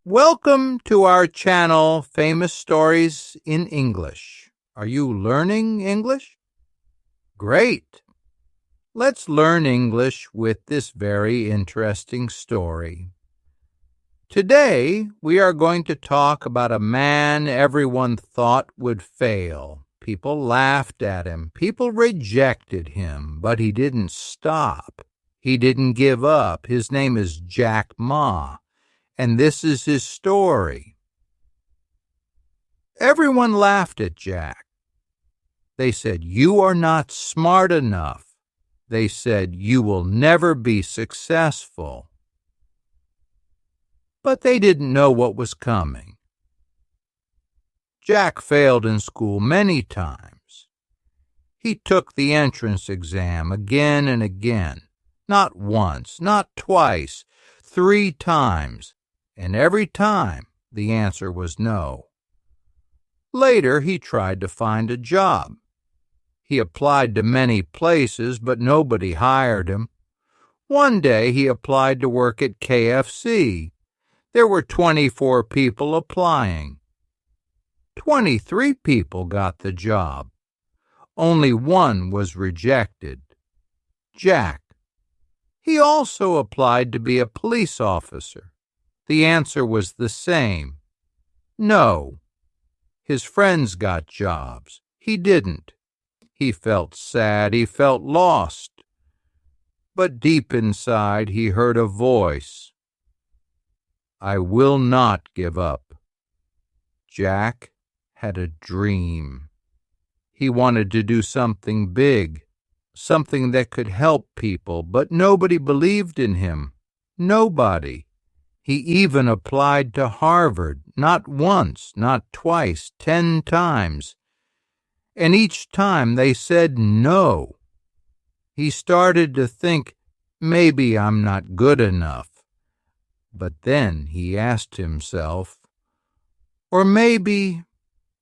Welcome to our channel, Famous Stories in English. Are you learning English? Great! Let's learn English with this very interesting story. Today, we are going to talk about a man everyone thought would fail. People laughed at him. People rejected him, but he didn't stop. He didn't give up. His name is Jack Ma. And this is his story. Everyone laughed at Jack. They said, "You are not smart enough." They said, "You will never be successful." But they didn't know what was coming. Jack failed in school many times. He took the entrance exam again and again, not once, not twice, 3 times. And every time the answer was no. Later, he tried to find a job. He applied to many places, but nobody hired him. One day, he applied to work at KFC. There were 24 people applying. 23 people got the job. Only one was rejected. Jack. He also applied to be a police officer. The answer was the same. No. His friends got jobs. He didn't. He felt sad. He felt lost. But deep inside, he heard a voice. I will not give up. Jack had a dream. He wanted to do something big, something that could help people, but nobody believed in him. Nobody. He even applied to Harvard, not once, not twice, 10 times. And each time they said no. He started to think, maybe I'm not good enough. But then he asked himself, or maybe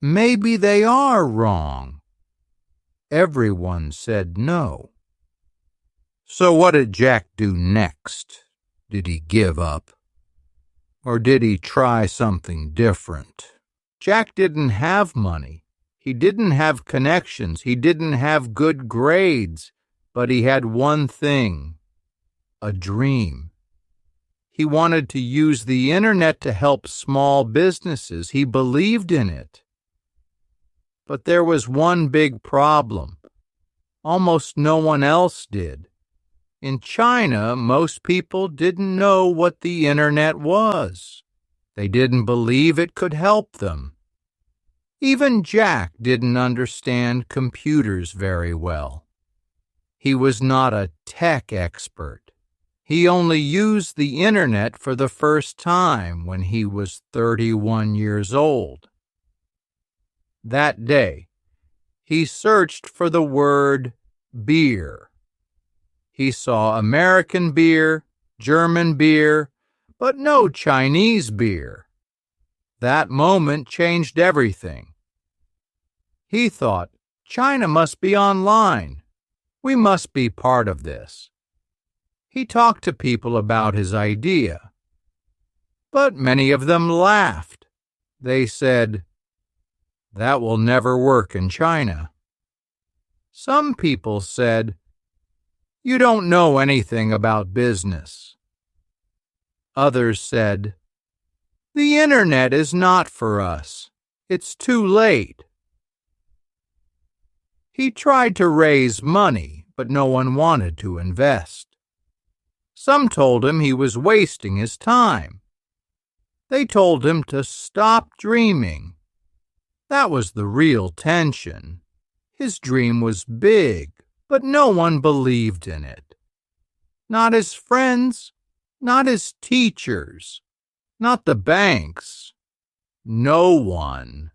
they are wrong. Everyone said no. So what did Jack do next? Did he give up? Or did he try something different? Jack didn't have money. He didn't have connections. He didn't have good grades. But he had one thing, a dream. He wanted to use the internet to help small businesses. He believed in it. But there was one big problem. Almost no one else did. In China, most people didn't know what the internet was. They didn't believe it could help them. Even Jack didn't understand computers very well. He was not a tech expert. He only used the internet for the first time when he was 31 years old. That day, he searched for the word beer. He saw American beer, German beer, but no Chinese beer. That moment changed everything. He thought, China must be online. We must be part of this. He talked to people about his idea, but many of them laughed. They said, that will never work in China. Some people said, you don't know anything about business. Others said, the internet is not for us. It's too late. He tried to raise money, but no one wanted to invest. Some told him he was wasting his time. They told him to stop dreaming. That was the real tension. His dream was big, but no one believed in it. Not his friends, not his teachers, not the banks. No one.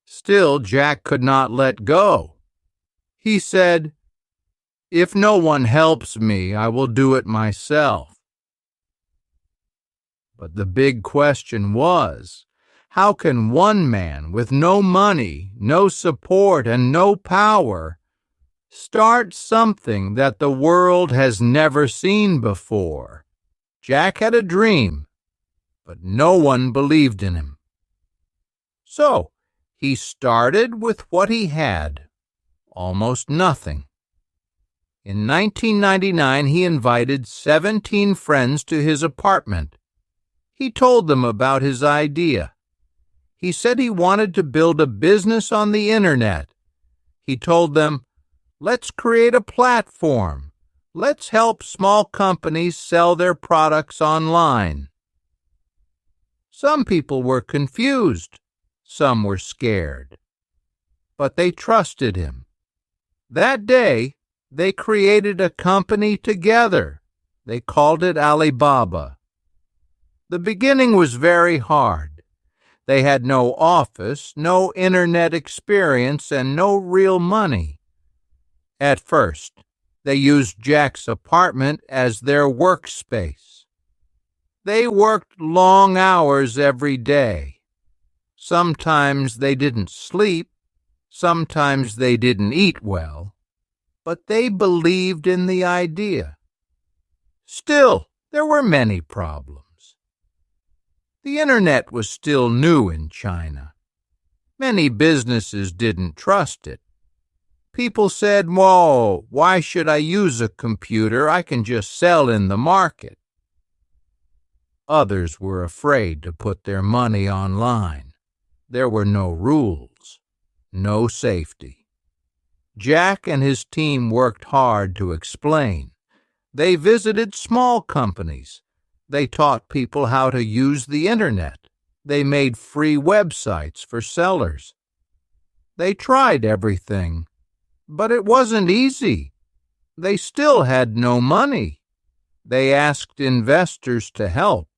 Still, Jack could not let go. He said, if no one helps me, I will do it myself. But the big question was, how can one man with no money, no support, and no power start something that the world has never seen before? Jack had a dream, but no one believed in him. So he started with what he had, almost nothing. In 1999, he invited 17 friends to his apartment. He told them about his idea. He said he wanted to build a business on the internet. He told them, "Let's create a platform. Let's help small companies sell their products online." Some people were confused. Some were scared. But they trusted him. That day, they created a company together. They called it Alibaba. The beginning was very hard. They had no office, no internet experience, and no real money. At first, they used Jack's apartment as their workspace. They worked long hours every day. Sometimes they didn't sleep. Sometimes they didn't eat well. But they believed in the idea. Still, there were many problems. The internet was still new in China. Many businesses didn't trust it. People said, "Whoa, why should I use a computer? I can just sell in the market." Others were afraid to put their money online. There were no rules, no safety. Jack and his team worked hard to explain. They visited small companies. They taught people how to use the internet. They made free websites for sellers. They tried everything, but it wasn't easy. They still had no money. They asked investors to help,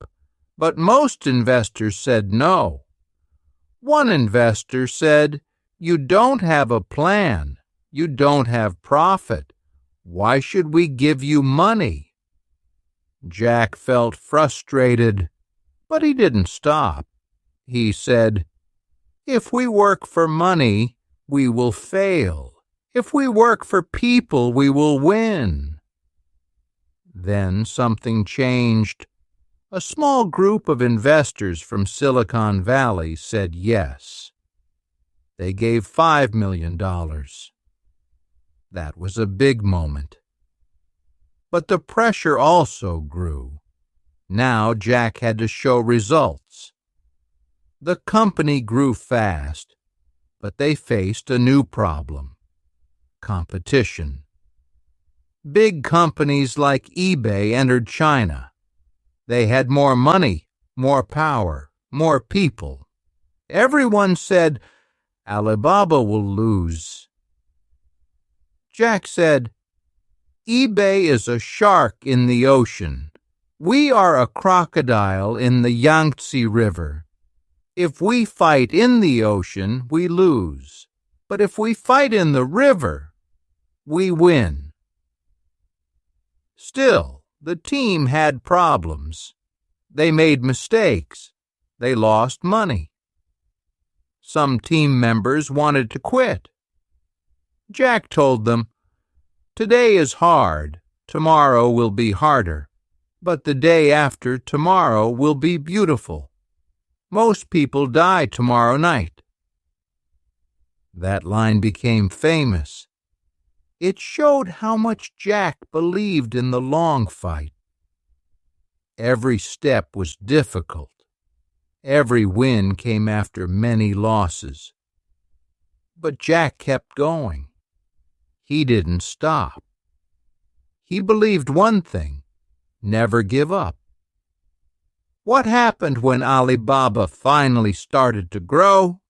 but most investors said no. One investor said, "You don't have a plan. You don't have profit. Why should we give you money?" Jack felt frustrated, but he didn't stop. He said, "If we work for money, we will fail. If we work for people, we will win." Then something changed. A small group of investors from Silicon Valley said yes. They gave $5 million. That was a big moment. But the pressure also grew. Now Jack had to show results. The company grew fast, but they faced a new problem: competition. Big companies like eBay entered China. They had more money, more power, more people. Everyone said, "Alibaba will lose." Jack said, "eBay is a shark in the ocean. We are a crocodile in the Yangtze River. If we fight in the ocean, we lose. But if we fight in the river, we win." Still, the team had problems. They made mistakes. They lost money. Some team members wanted to quit. Jack told them, "Today is hard. Tomorrow will be harder. But the day after tomorrow will be beautiful. Most people die tomorrow night." That line became famous. It showed how much Jack believed in the long fight. Every step was difficult. Every win came after many losses. But Jack kept going. He didn't stop. He believed one thing: never give up. What happened when Alibaba finally started to grow?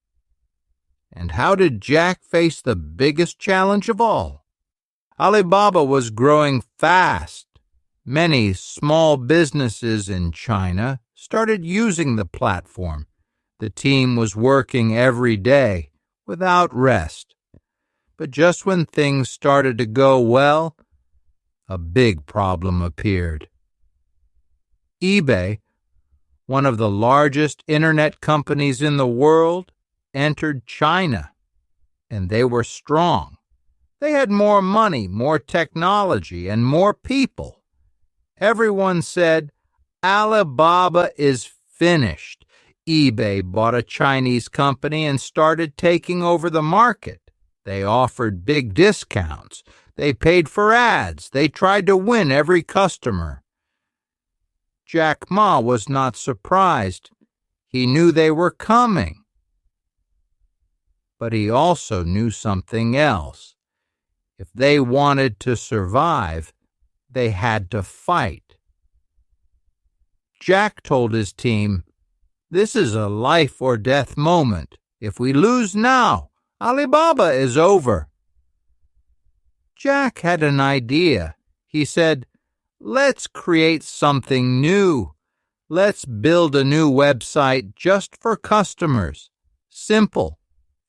And how did Jack face the biggest challenge of all? Alibaba was growing fast. Many small businesses in China started using the platform. The team was working every day, without rest. But just when things started to go well, a big problem appeared. eBay, one of the largest internet companies in the world, entered China, and they were strong. They had more money, more technology, and more people. Everyone said, "Alibaba is finished. eBay bought a Chinese company and started taking over the market. They offered big discounts. They paid for ads. They tried to win every customer. Jack Ma was not surprised. He knew they were coming. But he also knew something else. If they wanted to survive, they had to fight. Jack told his team, "This is a life or death moment. If we lose now, Alibaba is over." Jack had an idea. He said, "Let's create something new. Let's build a new website just for customers. Simple,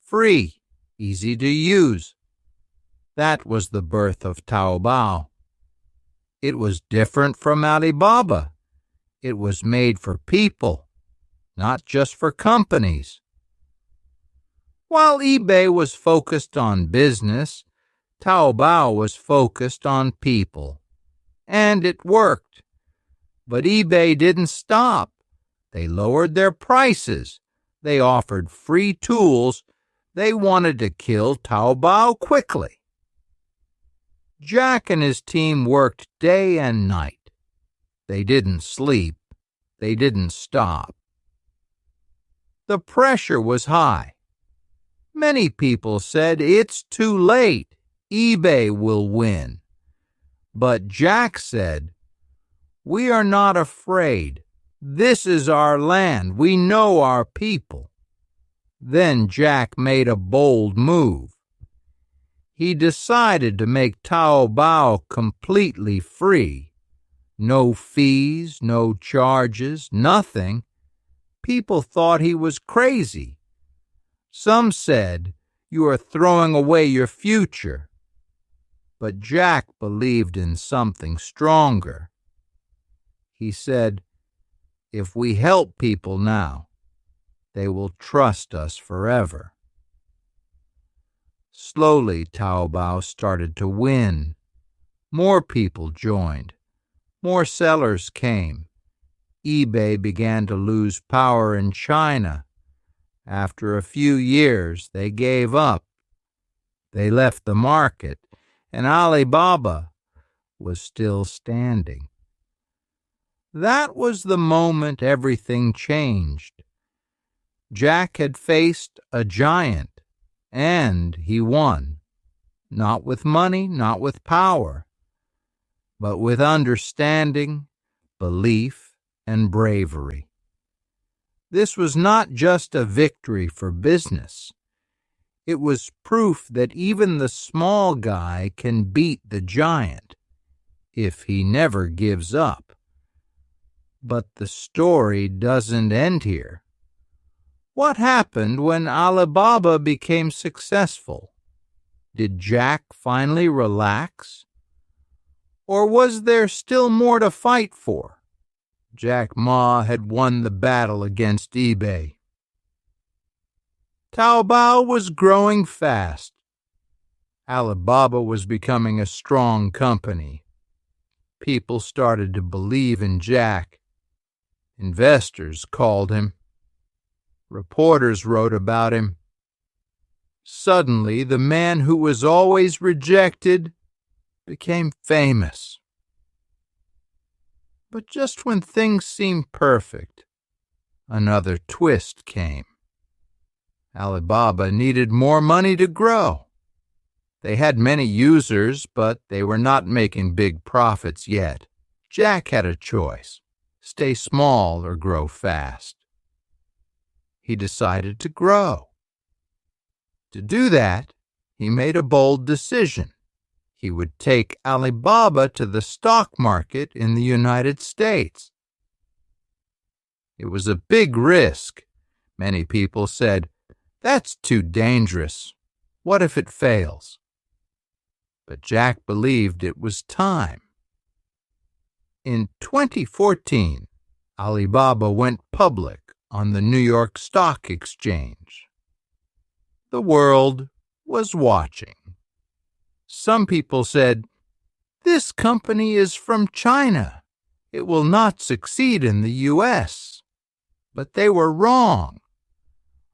free, easy to use." That was the birth of Taobao. It was different from Alibaba. It was made for people, not just for companies. While eBay was focused on business, Taobao was focused on people. And it worked. But eBay didn't stop. They lowered their prices. They offered free tools. They wanted to kill Taobao quickly. Jack and his team worked day and night. They didn't sleep. They didn't stop. The pressure was high. Many people said, "It's too late. eBay will win." But Jack said, "We are not afraid. This is our land. We know our people." Then Jack made a bold move. He decided to make Taobao completely free. No fees, no charges, nothing. People thought he was crazy. Some said, "You are throwing away your future." But Jack believed in something stronger. He said, "If we help people now, they will trust us forever." Slowly, Taobao started to win. More people joined. More sellers came. eBay began to lose power in China. After a few years, they gave up. They left the market, and Alibaba was still standing. That was the moment everything changed. Jack had faced a giant, and he won. Not with money, not with power, but with understanding, belief, and bravery. This was not just a victory for business. It was proof that even the small guy can beat the giant if he never gives up. But the story doesn't end here. What happened when Alibaba became successful? Did Jack finally relax? Or was there still more to fight for? Jack Ma had won the battle against eBay. Taobao was growing fast. Alibaba was becoming a strong company. People started to believe in Jack. Investors called him. Reporters wrote about him. Suddenly, the man who was always rejected became famous. But just when things seemed perfect, another twist came. Alibaba needed more money to grow. They had many users, but they were not making big profits yet. Jack had a choice: stay small or grow fast. He decided to grow. To do that, he made a bold decision. He would take Alibaba to the stock market in the United States. It was a big risk. Many people said, "That's too dangerous. What if it fails?" But Jack believed it was time. In 2014, Alibaba went public on the New York Stock Exchange. The world was watching. Some people said, "This company is from China. It will not succeed in the U.S." But they were wrong.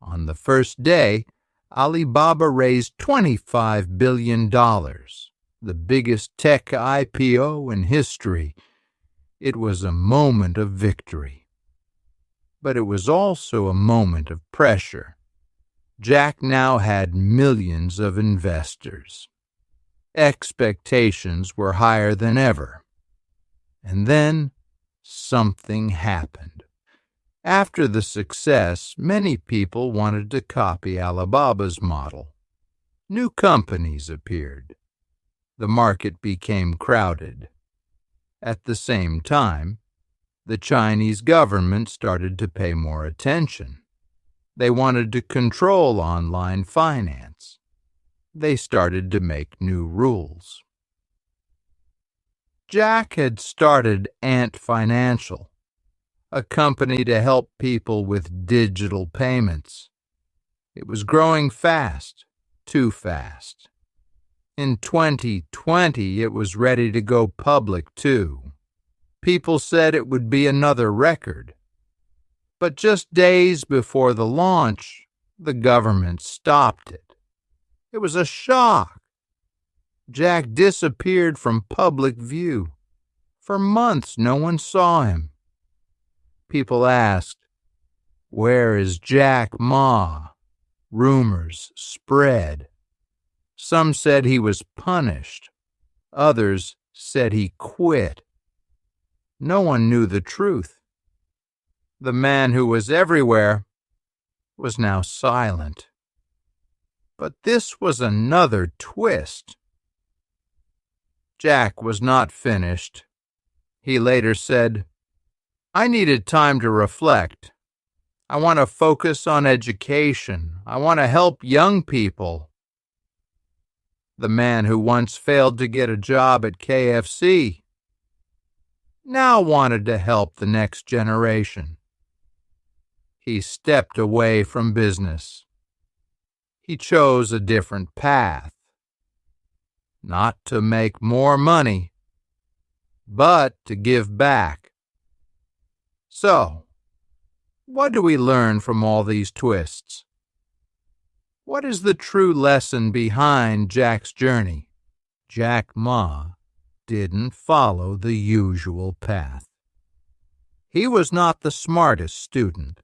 On the first day, Alibaba raised $25 billion, the biggest tech IPO in history. It was a moment of victory. But it was also a moment of pressure. Jack now had millions of investors. Expectations were higher than ever. And then something happened. After the success, many people wanted to copy Alibaba's model. New companies appeared. The market became crowded. At the same time, the Chinese government started to pay more attention. They wanted to control online finance. They started to make new rules. Jack had started Ant Financial, a company to help people with digital payments. It was growing fast, too fast. In 2020, it was ready to go public, too. People said it would be another record. But just days before the launch, the government stopped it. It was a shock. Jack disappeared from public view. For months, no one saw him. People asked, "Where is Jack Ma?" Rumors spread. Some said he was punished. Others said he quit. No one knew the truth. The man who was everywhere was now silent. But this was another twist. Jack was not finished. He later said, "I needed time to reflect. I want to focus on education. I want to help young people." The man who once failed to get a job at KFC now wanted to help the next generation. He stepped away from business. He chose a different path. Not to make more money, but to give back. So, what do we learn from all these twists? What is the true lesson behind Jack's journey? Jack Ma didn't follow the usual path. He was not the smartest student.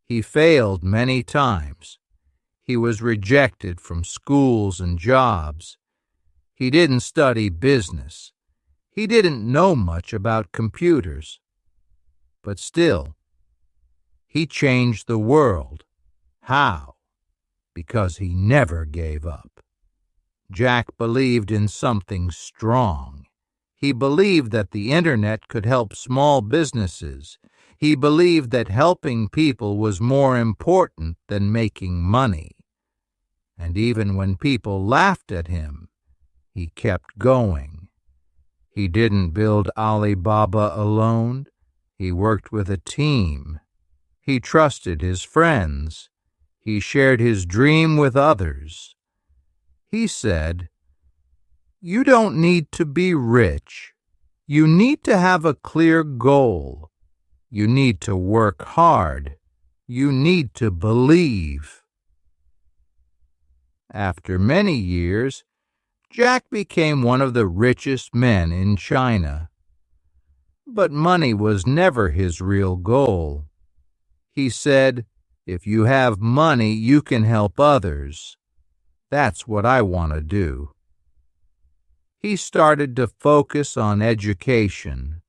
He failed many times. He was rejected from schools and jobs. He didn't study business. He didn't know much about computers. But still, he changed the world. How? Because he never gave up. Jack believed in something strong. He believed that the internet could help small businesses. He believed that helping people was more important than making money. And even when people laughed at him, he kept going. He didn't build Alibaba alone. He worked with a team. He trusted his friends. He shared his dream with others. He said, "You don't need to be rich. You need to have a clear goal. You need to work hard. You need to believe." After many years, Jack became one of the richest men in China. But money was never his real goal. He said, "If you have money, you can help others. That's what I want to do." He started to focus on education.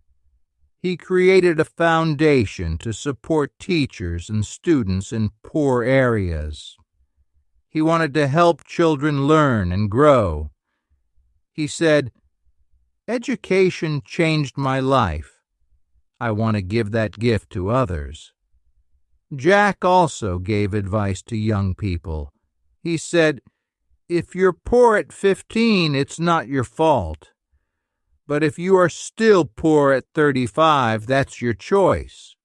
He created a foundation to support teachers and students in poor areas. He wanted to help children learn and grow. He said, "Education changed my life. I want to give that gift to others." Jack also gave advice to young people. He said, "If you're poor at 15, it's not your fault. But if you are still poor at 35, that's your choice.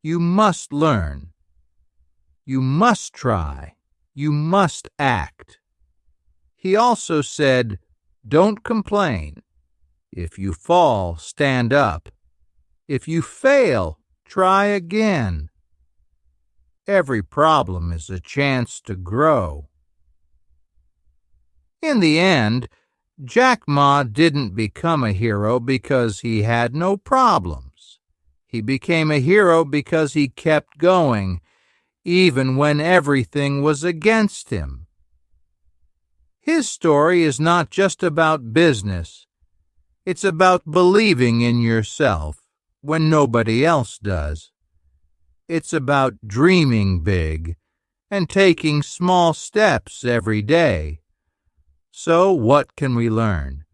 You must learn. You must try. You must act." He also said, "Don't complain. If you fall, stand up. If you fail, Try again. Every problem is a chance to grow. In the end, Jack Ma didn't become a hero because he had no problems. He became a hero because he kept going, even when everything was against him. His story is not just about business. It's about believing in yourself when nobody else does. It's about dreaming big and taking small steps every day. So what can we learn?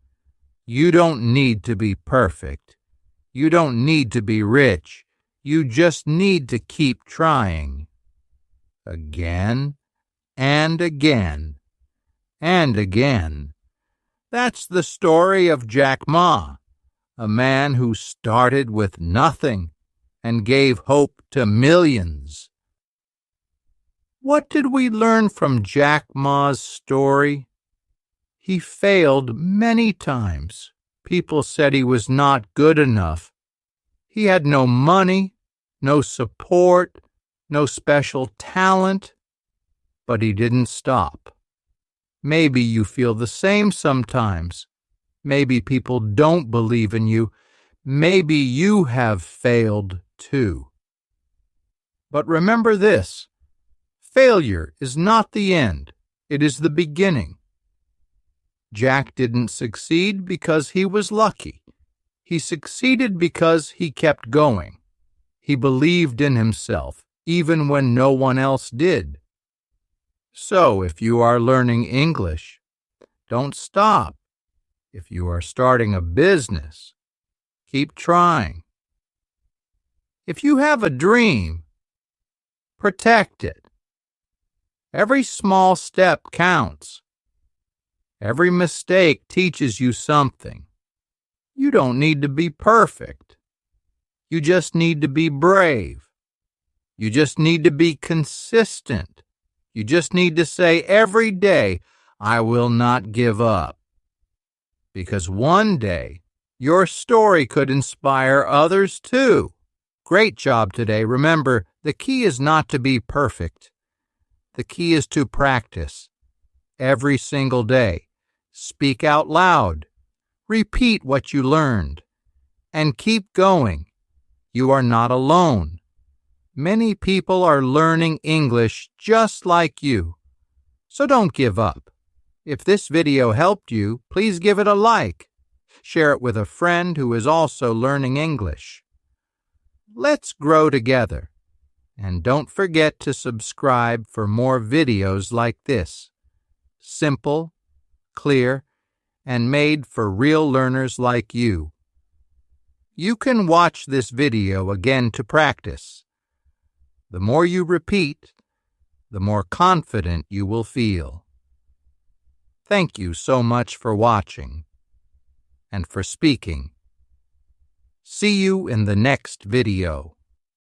You don't need to be perfect. You don't need to be rich. You just need to keep trying. Again and again and again. That's the story of Jack Ma, a man who started with nothing and gave hope to millions. What did we learn from Jack Ma's story? He failed many times. People said he was not good enough. He had no money, no support, no special talent, but he didn't stop. Maybe you feel the same sometimes. Maybe people don't believe in you. Maybe you have failed too. But remember this: failure is not the end. It is the beginning. Jack didn't succeed because he was lucky. He succeeded because he kept going. He believed in himself, even when no one else did. So, if you are learning English, don't stop. If you are starting a business, keep trying. If you have a dream, protect it. Every small step counts. Every mistake teaches you something. You don't need to be perfect. You just need to be brave. You just need to be consistent. You just need to say every day, I will not give up. Because one day, your story could inspire others too. Great job today. Remember, the key is not to be perfect. The key is to practice every single day. Speak out loud. Repeat what you learned. And keep going. You are not alone. Many people are learning English just like you. So don't give up. If this video helped you, please give it a like. Share it with a friend who is also learning English. Let's grow together. And don't forget to subscribe for more videos like this. Simple, clear, and made for real learners like you. You can watch this video again to practice. The more you repeat, the more confident you will feel. Thank you so much for watching and for speaking. See you in the next video.